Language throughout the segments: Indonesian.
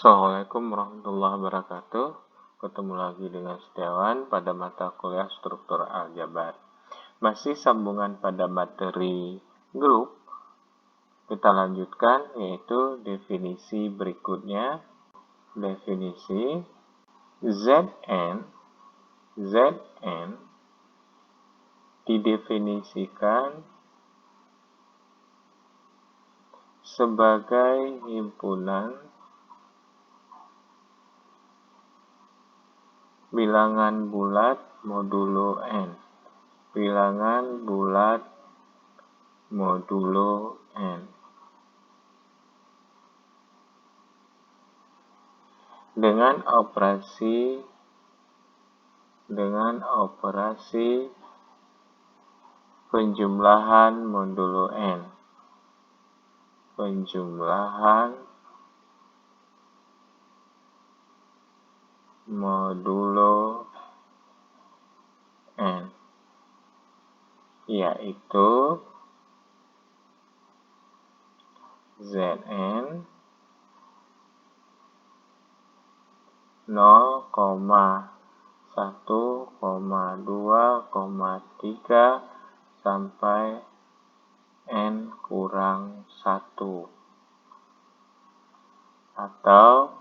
Assalamualaikum warahmatullahi wabarakatuh. Ketemu lagi dengan Setiawan pada mata kuliah struktur aljabar. Masih sambungan pada materi grup. Kita lanjutkan yaitu definisi berikutnya. Definisi Zn didefinisikan sebagai himpunan bilangan bulat modulo n. Bilangan bulat modulo n. Dengan operasi penjumlahan modulo n. Penjumlahan modulo n, yaitu Zn 0,1, 2, 3 sampai n kurang 1, atau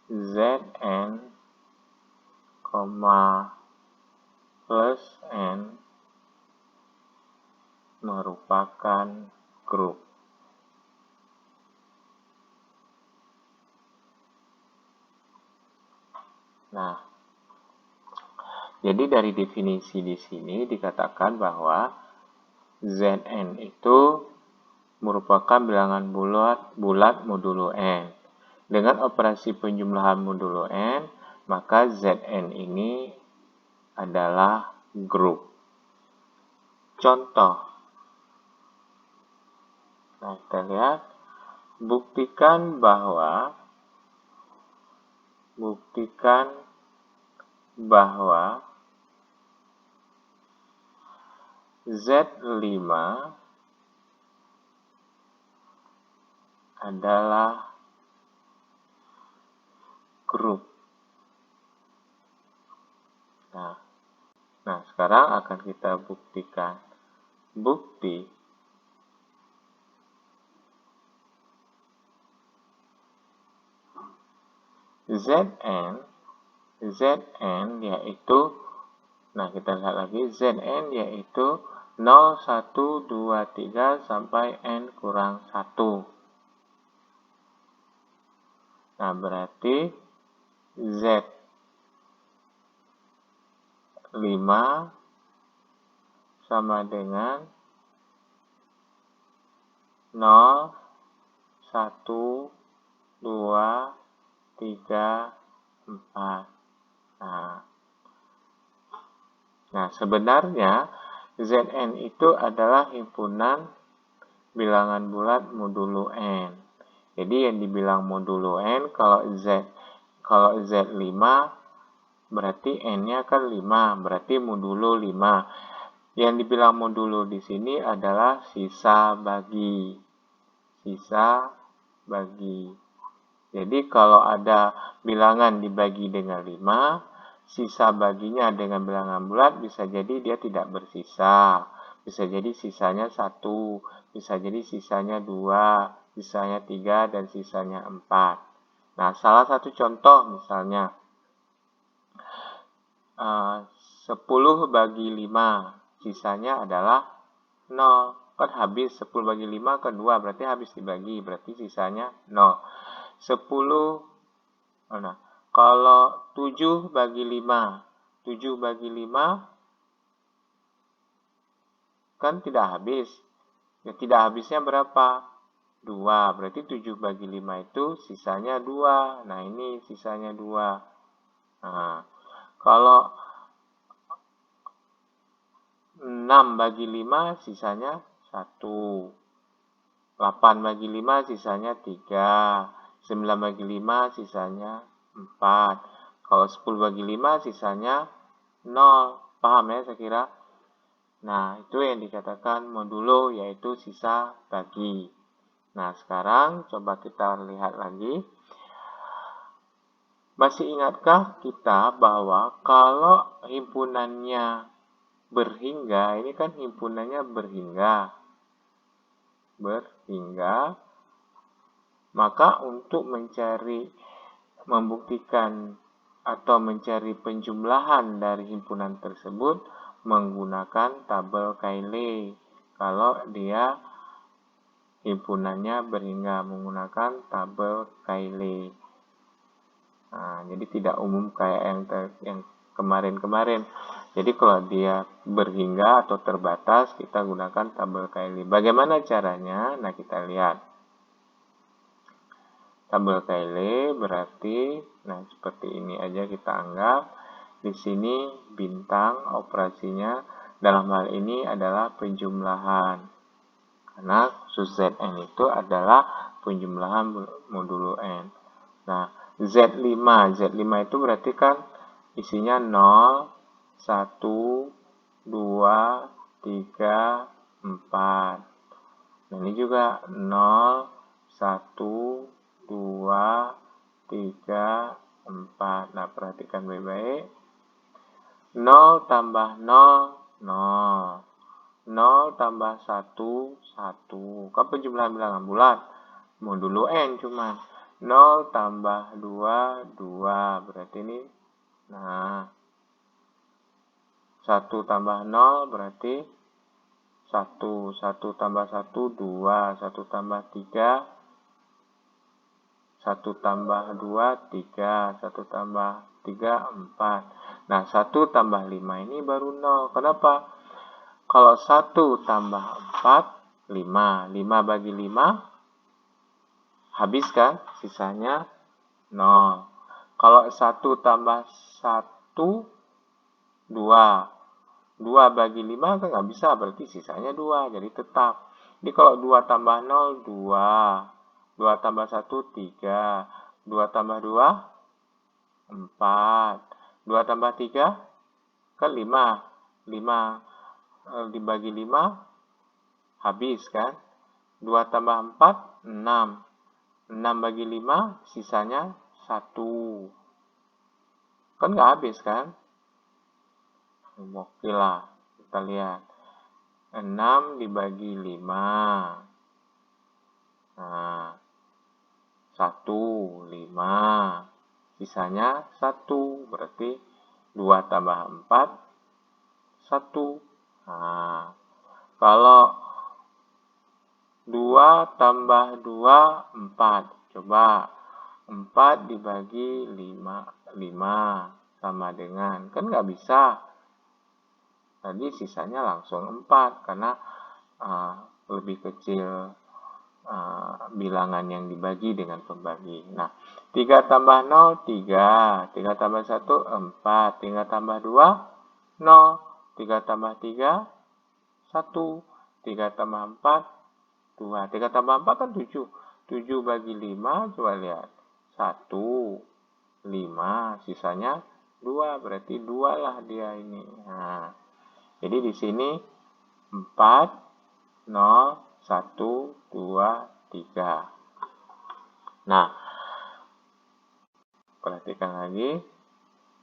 Zn, plus n merupakan grup. Nah, jadi dari definisi di sini dikatakan bahwa Zn itu merupakan bilangan bulat modulo n. Dengan operasi penjumlahan modulo n, maka Zn ini adalah grup. Contoh. Nah, kita lihat. Buktikan bahwa Z5 adalah grup. Nah, sekarang akan kita buktikan. Bukti Zn yaitu, nah kita lihat lagi, Zn yaitu 0, 1, 2, 3 sampai n kurang 1. Nah, berarti Z5 sama dengan 0, 1, 2, 3, 4. Nah, sebenarnya Zn itu adalah himpunan bilangan bulat modulo n. Jadi yang dibilang modulo n, kalau Z5 berarti n-nya kan 5, berarti modulo 5. Yang dibilang modulo di sini adalah sisa bagi. Jadi kalau ada bilangan dibagi dengan 5, sisa baginya dengan bilangan bulat bisa jadi dia tidak bersisa. Bisa jadi sisanya 1, bisa jadi sisanya 2, sisanya 3, dan sisanya 4. Nah, salah satu contoh misalnya 10 bagi 5, sisanya adalah 0. Kan habis 10 bagi 5 ke 2, berarti habis dibagi, berarti sisanya 0. 10, nah, kalau 7 bagi 5 kan tidak habis. Ya, tidak habisnya berapa? 2, berarti 7 bagi 5 itu sisanya 2. Nah, ini sisanya 2. Nah, kalau 6 bagi 5 sisanya 1. 8 bagi 5 sisanya 3. 9 bagi 5 sisanya 4. Kalau 10 bagi 5 sisanya 0. Paham ya saya kira? Nah, itu yang dikatakan modulo, yaitu sisa bagi. Nah, sekarang coba kita lihat lagi. Masih ingatkah kita bahwa kalau himpunannya berhingga, ini kan himpunannya berhingga, maka untuk membuktikan atau mencari penjumlahan dari himpunan tersebut menggunakan tabel Cayley. Kalau dia himpunannya berhingga menggunakan tabel Cayley. Nah, jadi tidak umum kayak yang kemarin-kemarin. Jadi kalau dia berhingga atau terbatas, kita gunakan tabel Cayley. Bagaimana caranya? Nah, kita lihat. Tabel Cayley berarti, nah seperti ini aja kita anggap. Di sini bintang operasinya dalam hal ini adalah penjumlahan. Karena khusus Zn itu adalah penjumlahan modulo N. Nah, Z5 itu berarti kan isinya 0, 1, 2, 3, 4. Nah, ini juga 0, 1, 2, 3, 4. Nah, perhatikan baik-baik. 0 tambah 0, 0. 0 tambah 1, 1. Kan penjumlahan bilangan bulat. Modulo N cuman. 0 tambah 2, 2. Berarti ini, nah, 1 tambah 0 berarti 1. 1 tambah 1, 2. 1 tambah 3, 1 tambah 2, 3. 1 tambah 3, 4. Nah, 1 tambah 5 ini baru 0. Kenapa? Kalau 1 tambah 4, 5. 5 bagi 5, habis kan? Sisanya 0. Kalau 1 tambah 1, 2. 2 bagi 5 kan nggak bisa, berarti sisanya 2. Jadi tetap. Jadi kalau 2 tambah 0, 2. 2 tambah 1, 3. 2 tambah 2, 4. 2 tambah 3, kan 5. 5 dibagi 5, habis kan? 2 tambah 4, 6. 6 bagi 5, sisanya 1. Kan nggak habis kan? Oke lah, kita lihat. 6 dibagi 5. Nah, 1, 5. Sisanya 1. Berarti 2 tambah 4, 1. Nah, kalau 2 tambah 2, 4. Coba 4 dibagi 5, 5 sama dengan, kan nggak bisa. Tadi sisanya langsung 4 karena lebih kecil bilangan yang dibagi dengan pembagi. Nah, 3 tambah 0, 3. 3 tambah 1, 4. 3 tambah 2, 0. 3 tambah 3, 1. 3 tambah 4, 2. 3 tambah 4 kan 7. 7 bagi 5, coba lihat. 1, 5. Sisanya 2. Berarti 2 lah dia ini. Nah, jadi di sini 4, 0, 1, 2, 3. Nah, perhatikan lagi.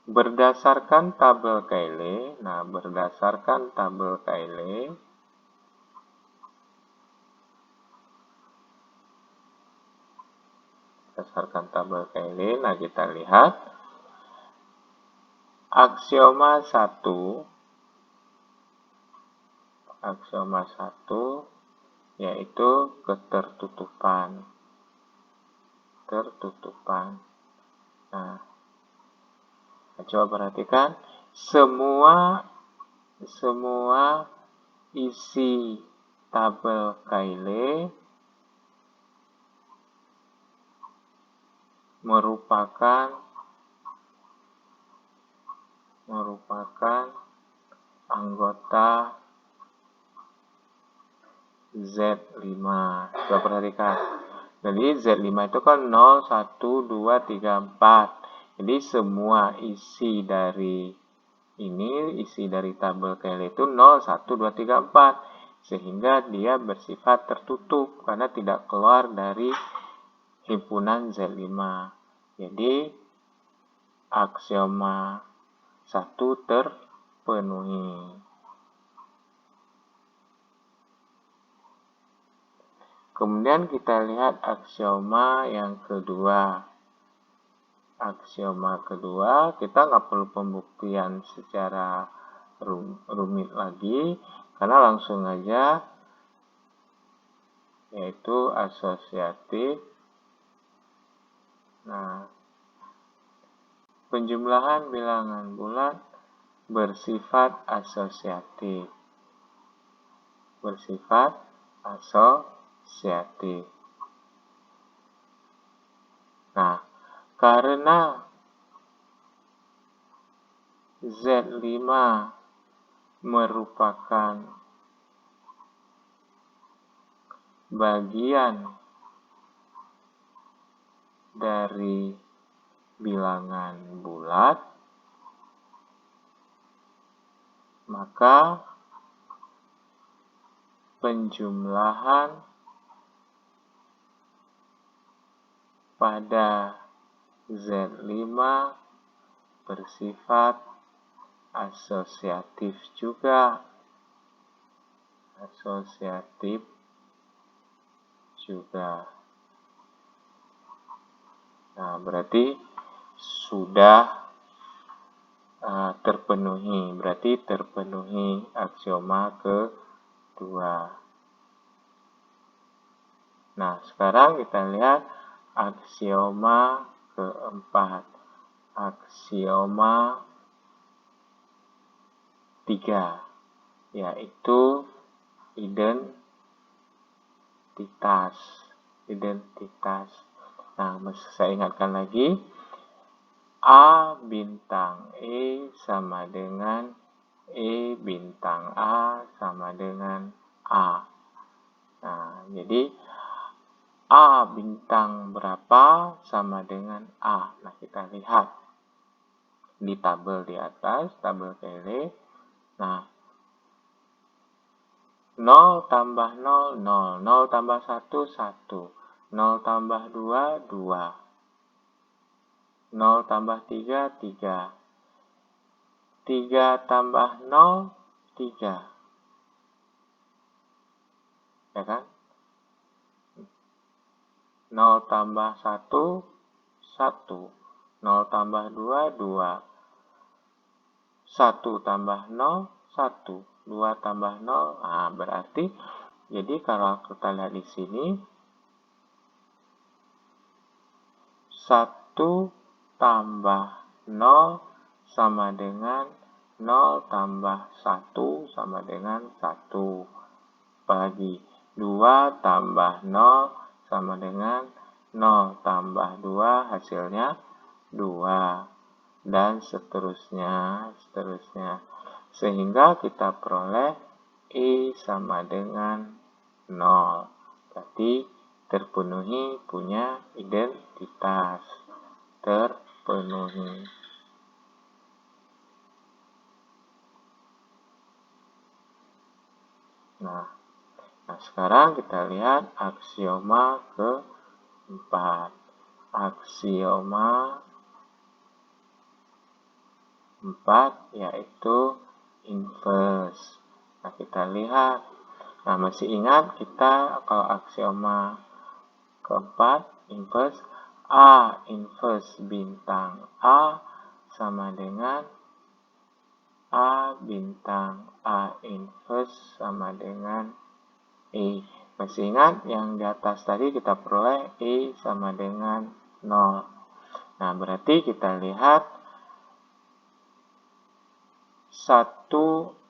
Berdasarkan tabel Cayley. Nah, berdasarkan tabel Cayley. Berdasarkan tabel Cayley. Nah, kita lihat. Aksioma 1. Aksioma 1 yaitu ketertutupan. Tertutupan. Nah, coba perhatikan. Semua isi tabel Cayley merupakan anggota Z5. Coba perhatikan. Jadi Z5 itu kan 0, 1, 2, 3, 4. Jadi semua isi dari tabel Cayley itu 0, 1, 2, 3, 4. sehingga dia bersifat tertutup karena tidak keluar dari himpunan Z5. Jadi aksioma 1 terpenuhi. Kemudian kita lihat aksioma yang kedua. Aksioma kedua, kita nggak perlu pembuktian secara rumit lagi, karena langsung aja, yaitu asosiatif. Nah, penjumlahan bilangan bulat bersifat asosiatif. Bersifat asosiatif. Nah, karena Z5 merupakan bagian dari bilangan bulat, maka penjumlahan pada Z5 bersifat asosiatif juga. Asosiatif juga. Nah, berarti sudah terpenuhi. Berarti terpenuhi aksioma kedua. Nah, sekarang kita lihat aksioma keempat. Aksioma 3, yaitu identitas. Identitas. Nah, saya ingatkan lagi, A bintang E sama dengan E bintang A sama dengan A. Nah, jadi A bintang berapa sama dengan A. Nah, kita lihat di tabel di atas, tabel Cayley. Nah, 0 tambah 0, 0. 0 tambah 1, 1. 0 tambah 2, 2. 0 tambah 3, 3. 3 tambah 0, 3. Ya kan? 0 tambah 1, 1. 0 tambah 2, 2. 1 tambah 0, 1. 2 tambah 0, nah berarti, jadi kalau kita lihat di sini, 1 tambah 0 sama dengan 0 tambah 1 sama dengan 1. Apalagi 2 tambah 0 sama dengan 0 tambah 2 hasilnya 2. Dan seterusnya. Sehingga kita peroleh E sama dengan 0. Berarti terpenuhi, punya identitas. Terpenuhi. Nah, sekarang kita lihat aksioma keempat. Aksioma 4 yaitu inverse. Nah, kita lihat. Nah, masih ingat kita kalau aksioma keempat inverse, A inverse bintang A sama dengan A bintang A inverse sama dengan E. Masih ingat yang di atas tadi kita peroleh E sama dengan 0. Nah, berarti kita lihat 1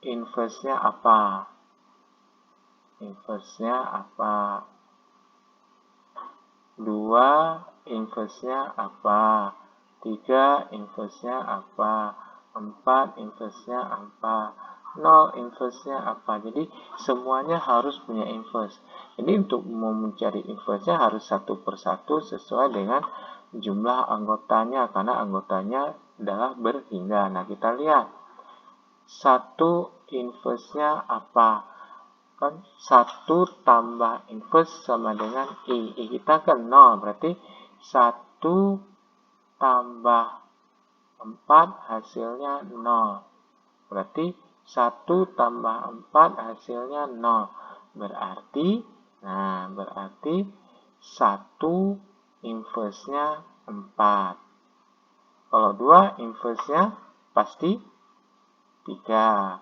inverse-nya apa? Inverse-nya apa? 2 inverse-nya apa? 3 inverse-nya apa? 4 inverse-nya apa? 0 inverse-nya apa? Jadi semuanya harus punya inverse. Jadi untuk mencari inverse-nya harus satu persatu sesuai dengan jumlah anggotanya, karena anggotanya adalah berhingga. Nah, kita lihat 1 inverse-nya apa? kan 1 tambah inverse sama dengan I. I kita kan 0, berarti 1 tambah 4 hasilnya 0. Berarti 1 tambah 4 hasilnya 0. Berarti 1 inverse-nya 4. Kalau 2 inverse-nya pasti 3.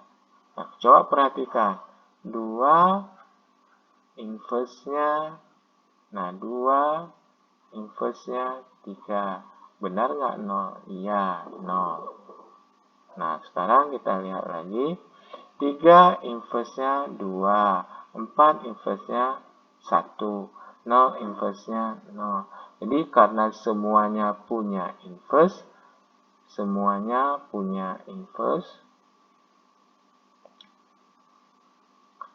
Nah, coba perhatikan. 2 inverse-nya, 2 inverse-nya 3. Benar nggak 0? Iya, 0. Nah, sekarang kita lihat lagi. 3 inverse-nya 2. 4 inverse-nya 1. 0 inverse-nya 0. Jadi, karena semuanya punya inverse,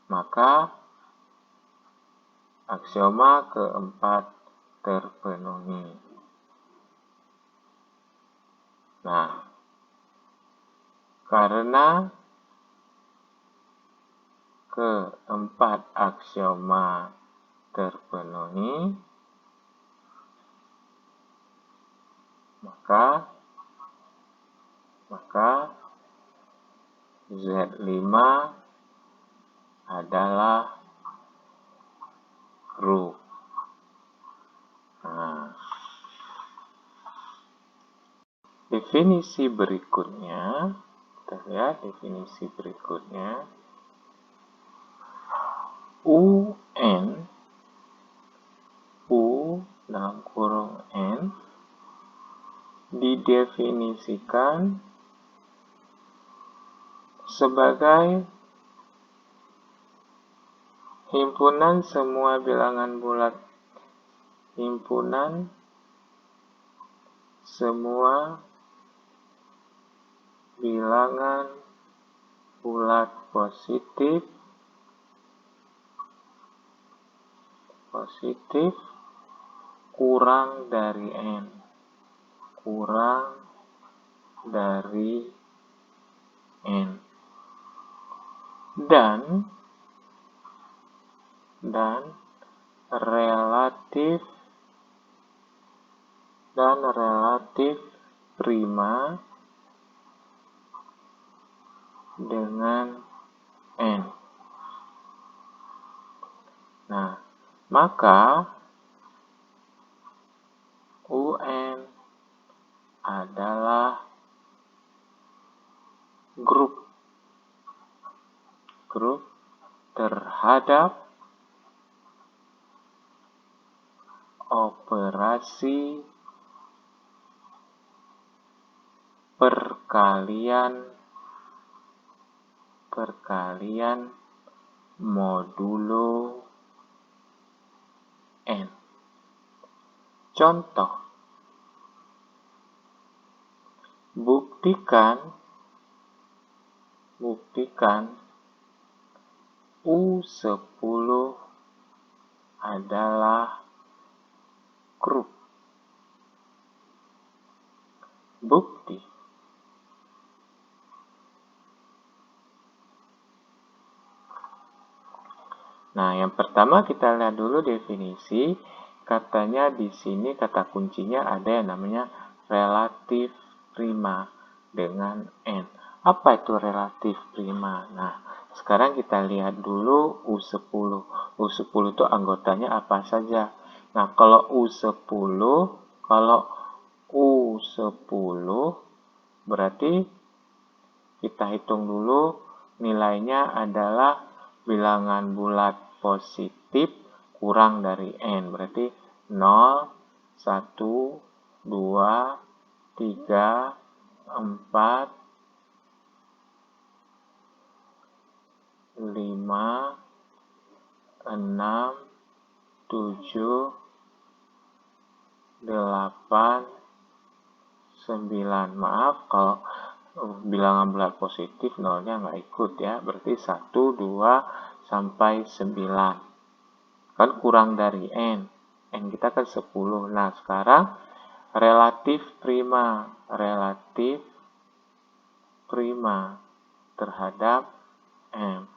maka aksioma keempat terpenuhi. Nah, karena keempat aksioma terpenuhi, maka Z5 adalah grup. Nah, definisi berikutnya, kita lihat definisi berikutnya. UN, U dalam kurung N, didefinisikan sebagai himpunan semua bilangan bulat. Himpunan semua bilangan bulat positif kurang dari N. Dan relatif prima dengan N. Nah, maka UN adalah grup terhadap operasi perkalian modulo N. Contoh, buktikan U10 adalah grup. Bukti. Nah, yang pertama kita lihat dulu definisi. Katanya di sini kata kuncinya ada yang namanya relatif prima dengan N. Apa itu relatif prima? Nah, sekarang kita lihat dulu U10. U10 itu anggotanya apa saja? Nah, kalau U10 berarti kita hitung dulu nilainya adalah bilangan bulat positif kurang dari N. Berarti 0, 1, 2, 3, 4, 5, 6, 7, 8, 9. Maaf kalau bilangan bulat positif nolnya nggak ikut ya. Berarti 1, 2, sampai 9. Kan kurang dari N. N kita kan 10. Nah, sekarang relatif prima terhadap M.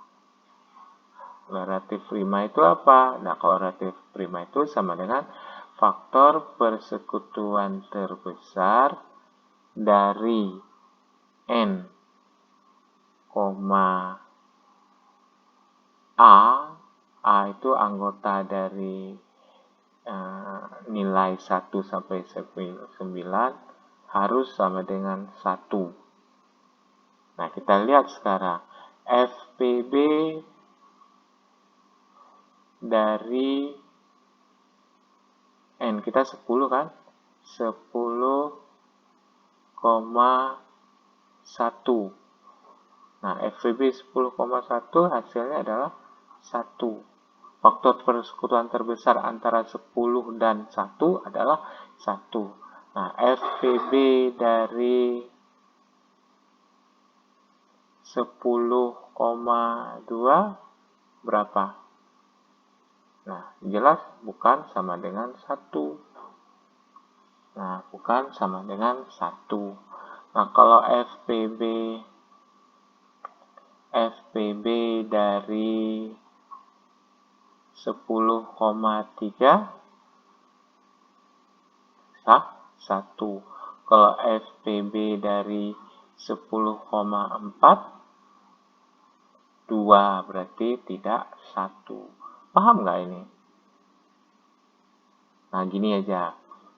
Kalau relatif prima itu apa? Nah, kalau relatif prima itu sama dengan faktor persekutuan terbesar dari N, A itu anggota dari nilai 1 sampai 9 harus sama dengan 1. Nah, kita lihat sekarang. FPB dari N, kita 10 kan? 10,1. Nah, FPB 10,1 hasilnya adalah 1. Faktor persekutuan terbesar antara 10 dan 1 adalah 1. Nah, FPB dari 10,2 berapa? Nah, jelas bukan sama dengan 1. Nah, bukan sama dengan 1. Nah, kalau FPB dari 10,3 sah 1. Kalau FPB dari 10,4 2 berarti tidak 1. Paham nggak ini? Nah, gini aja.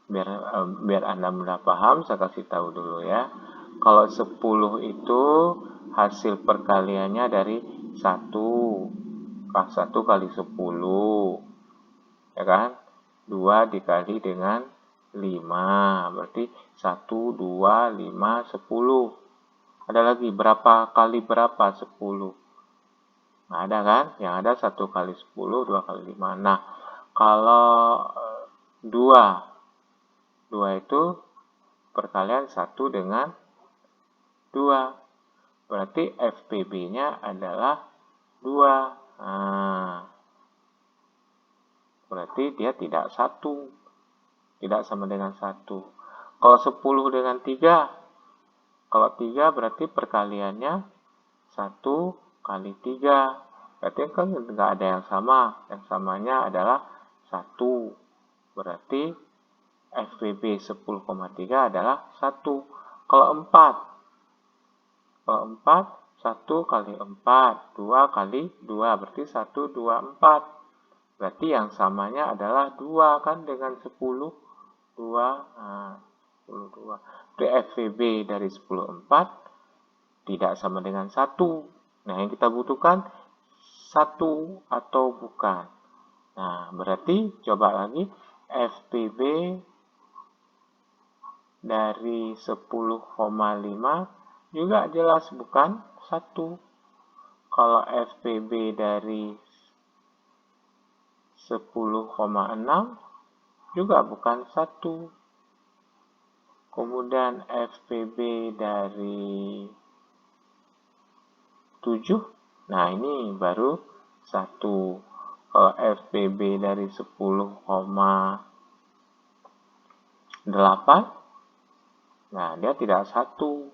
Biar Anda mudah paham, saya kasih tahu dulu ya. Kalau 10 itu hasil perkaliannya dari 1. 1 kali 10. Ya kan? 2 dikali dengan 5. Berarti 1, 2, 5, 10. Ada lagi, berapa kali berapa 10? Nah, ada kan? Yang ada 1 kali 10, 2 kali 5. Nah, kalau 2 itu perkalian 1 dengan 2. Berarti FPB-nya adalah 2. Nah, berarti dia tidak 1. Tidak sama dengan 1. Kalau 10 dengan 3. Kalau 3 berarti perkaliannya 1 kali 3. Berarti kan nggak ada yang sama. Yang samanya adalah 1. Berarti FPB 10,3 adalah 1. Kalau 4. Kalau 4, 1 kali 4. 2 kali 2. Berarti 1, 2, 4. Berarti yang samanya adalah 2 kan dengan 10. 2. Nah, 10, 2. Berarti FPB dari 10,4 tidak sama dengan 1. Nah, yang kita butuhkan 1 atau bukan. Nah, berarti coba lagi FPB dari 10,5 juga jelas bukan 1. Kalau FPB dari 10,6 juga bukan 1. Kemudian FPB dari 7. Nah, ini baru 1. Kalau FPB dari 10,8, nah dia tidak 1.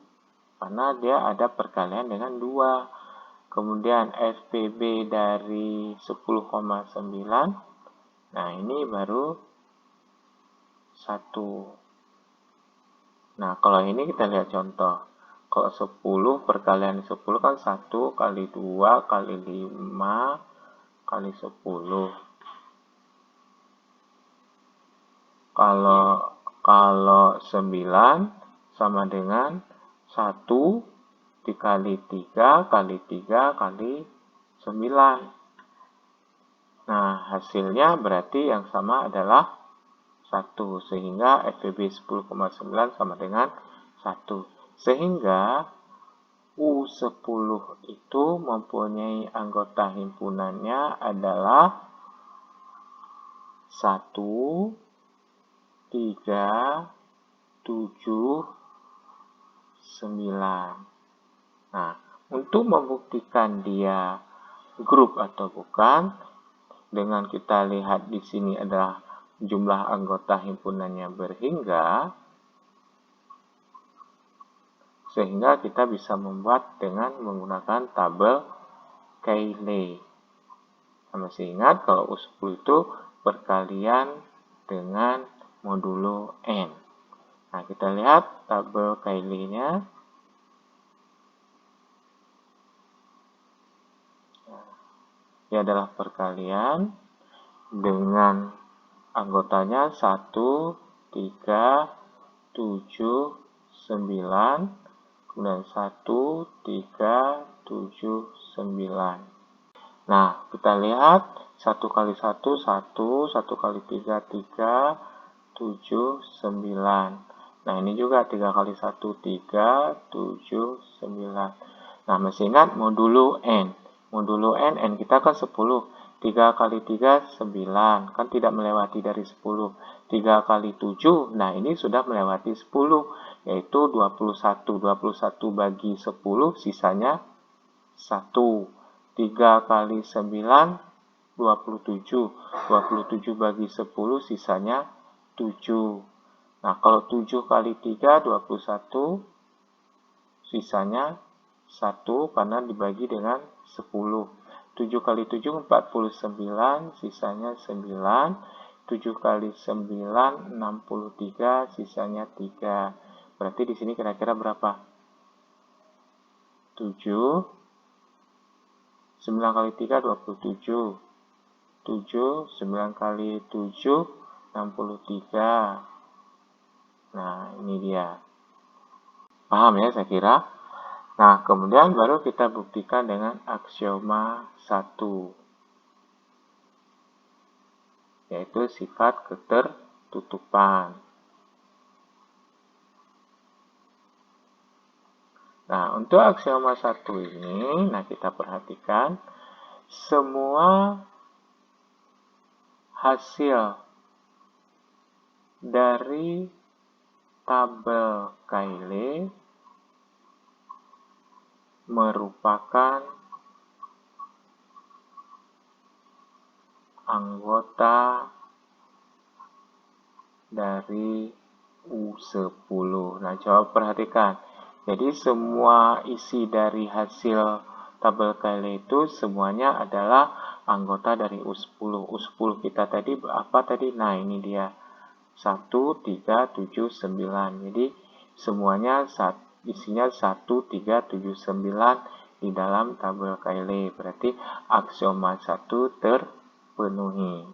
Karena dia ada perkalian dengan 2. Kemudian FPB dari 10,9. Nah, ini baru 1. Nah, kalau ini kita lihat contoh. Kalau 10 perkalian 10 kan 1 kali 2 kali 5 kali 10. Kalau 9 sama dengan 1 dikali 3 kali 3 kali 9. Nah, hasilnya berarti yang sama adalah 1. Sehingga FPB 10,9 sama dengan 1. Sehingga U10 itu mempunyai anggota himpunannya adalah 1, 3, 7, 9. Nah, untuk membuktikan dia grup atau bukan, dengan kita lihat di sini adalah jumlah anggota himpunannya berhingga, sehingga kita bisa membuat dengan menggunakan tabel Cayley. Nah, masih ingat kalau U10 itu perkalian dengan modulo N. Nah, kita lihat tabel Cayley-nya. Ini adalah perkalian dengan anggotanya 1, 3, 7, 9, kemudian 1, 3, 7, 9. Nah, kita lihat 1 kali 1, 1, 1 kali 3, 3, 7, 9. Nah, ini juga 3 kali 1, 3, 7, 9. Nah, masih ingat modulo N. Modulo N kita kan 10. 3 kali 3, 9. Kan tidak melewati dari 10. 3 kali 7, nah ini sudah melewati 10. Yaitu 21. 21 bagi 10, sisanya 1. 3 kali 9, 27. 27 bagi 10, sisanya 7. Nah, kalau 7 kali 3, 21, sisanya 1 karena dibagi dengan 10. 7 kali 7, 49, sisanya 9. 7 kali 9, 63, sisanya 3. Berarti di sini kira-kira berapa? 7. 9 kali 3, 27. 7, 9 kali 7, 63. Nah, ini dia. Paham ya saya kira? Nah, kemudian baru kita buktikan dengan aksioma 1. Yaitu sifat ketertutupan. Nah, untuk aksioma 1 ini, nah kita perhatikan semua hasil dari tabel Cayley merupakan anggota dari U10. Nah, coba perhatikan. Jadi semua isi dari hasil tabel Cayley itu semuanya adalah anggota dari U10. U10 kita tadi apa tadi? Nah, ini dia. 1, 3, 7, 9. Jadi semuanya isinya 1, 3, 7, 9 di dalam tabel Cayley. Berarti aksioma 1 terpenuhi.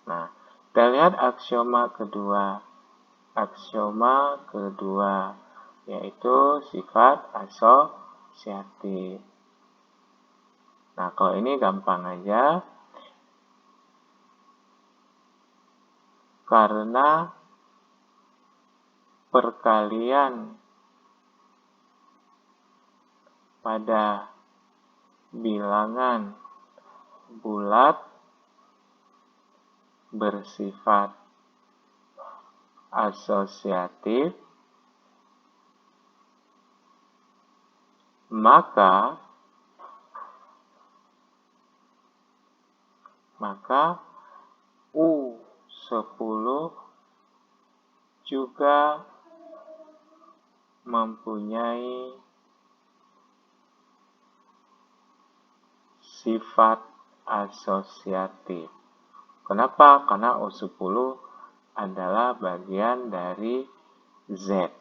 Nah, kita lihat aksioma kedua. Aksioma kedua yaitu sifat asosiatif. Nah, kalau ini gampang aja. Karena perkalian pada bilangan bulat bersifat asosiatif, maka U10 juga mempunyai sifat asosiatif. Kenapa? Karena U10 adalah bagian dari Z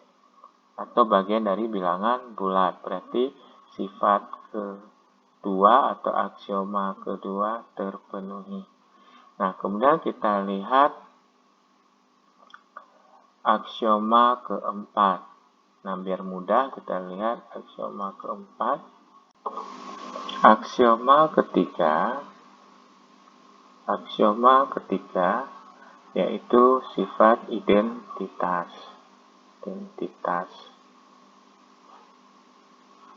atau bagian dari bilangan bulat. Berarti sifat kedua atau aksioma kedua terpenuhi. Nah, kemudian kita lihat aksioma keempat. Nah, biar mudah kita lihat aksioma keempat. Aksioma ketiga yaitu sifat identitas.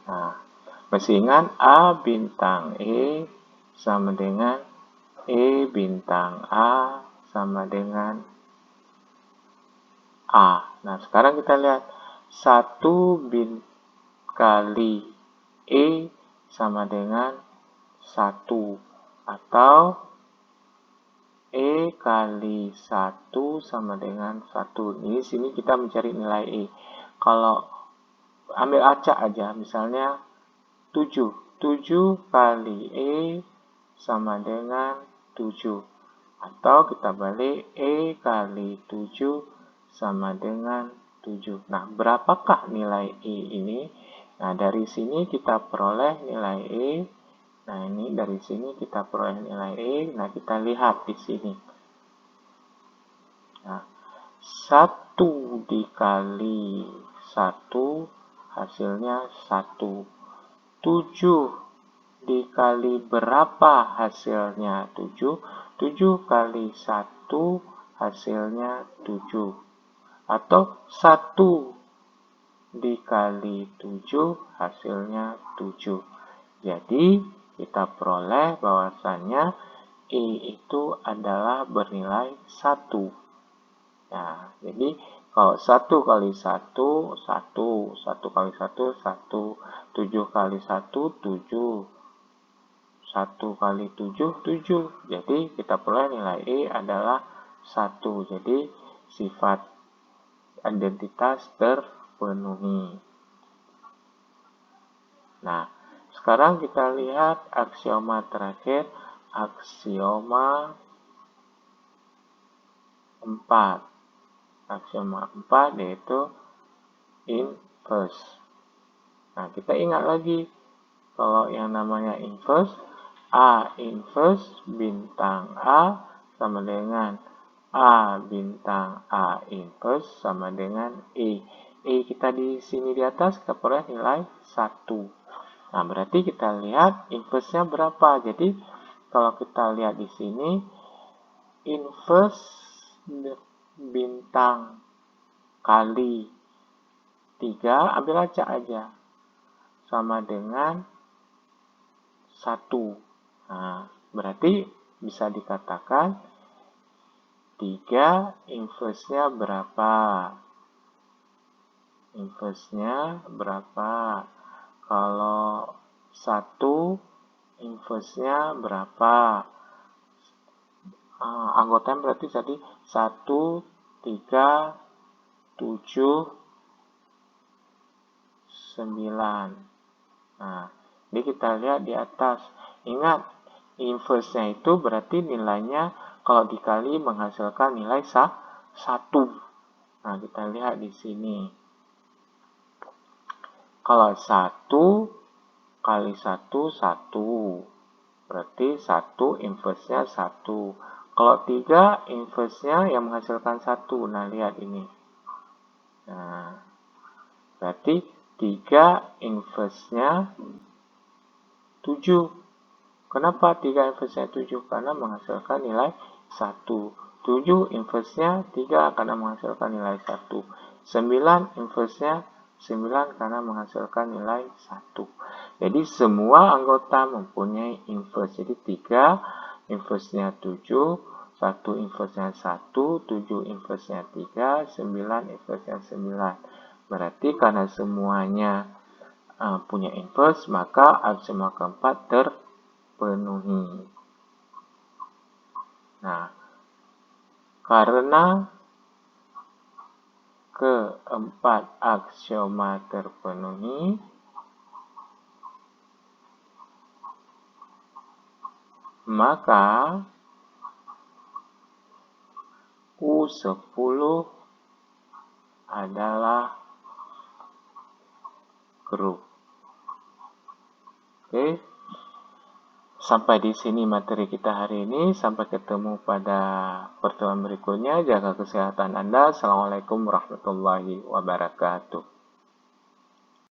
Nah, masih ingat A bintang E sama dengan E bintang A sama dengan A. Nah, sekarang kita lihat 1 kali E sama dengan 1 atau E kali 1 sama dengan 1. Di sini kita mencari nilai E. Kalau ambil acak aja, misalnya 7. 7 kali E sama dengan 7. Atau kita balik, E kali 7 sama dengan 7. Nah, berapakah nilai E ini? Nah, dari sini kita peroleh nilai E. Nah, ini dari sini kita peroleh nilai E. Nah, kita lihat di sini. Nah, 1 dikali 1 hasilnya 1. 7 dikali berapa hasilnya? 7. 7 kali 1 hasilnya 7. Atau 1 dikali 7 hasilnya 7. Jadi, kita peroleh bahwasannya E itu adalah bernilai 1. Nah, jadi kalau 1 kali 1, 1. 1 kali 1, 1. 7 kali 1, 7. 1 kali 7, 7. Jadi, kita peroleh nilai E adalah 1. Jadi, sifat identitas terpenuhi. Nah, sekarang kita lihat aksioma terakhir, aksioma 4. Aksioma 4 yaitu inverse. Nah, kita ingat lagi, kalau yang namanya inverse, A inverse bintang A sama dengan A bintang A inverse sama dengan E. E kita di sini di atas kita peroleh nilai 1. Nah, berarti kita lihat inverse-nya berapa. Jadi, kalau kita lihat di sini, inverse bintang kali 3, ambil acak aja, sama dengan 1. Nah, berarti bisa dikatakan 3 inverse-nya berapa? Inverse-nya berapa? Kalau 1 inverse-nya berapa? Anggotanya berarti jadi 1, 3, 7, 9. Nah, jadi kita lihat di atas. Ingat, inverse-nya itu berarti nilainya kalau dikali menghasilkan nilai 1. Nah, kita lihat di sini. Kalau 1 kali 1, 1. Berarti 1 inverse-nya 1. Kalau 3 inverse-nya yang menghasilkan 1. Nah, lihat ini. Nah, berarti 3 inverse-nya 7. Kenapa 3 inverse-nya 7? Karena menghasilkan nilai 1. 7 inverse-nya 3 karena menghasilkan nilai 1. 9 inverse-nya 9 karena menghasilkan nilai 1. Jadi semua anggota mempunyai inverse. Jadi 3 inverse-nya 7, 1 inverse-nya 1, 7 inverse-nya 3, 9 inverse-nya 9. Berarti karena semuanya punya inverse, maka aksioma keempat terpenuhi. Nah, karena keempat aksioma terpenuhi, maka U10 adalah grup. Oke. Sampai di sini materi kita hari ini. Sampai ketemu pada pertemuan berikutnya. Jaga kesehatan Anda. Assalamualaikum warahmatullahi wabarakatuh.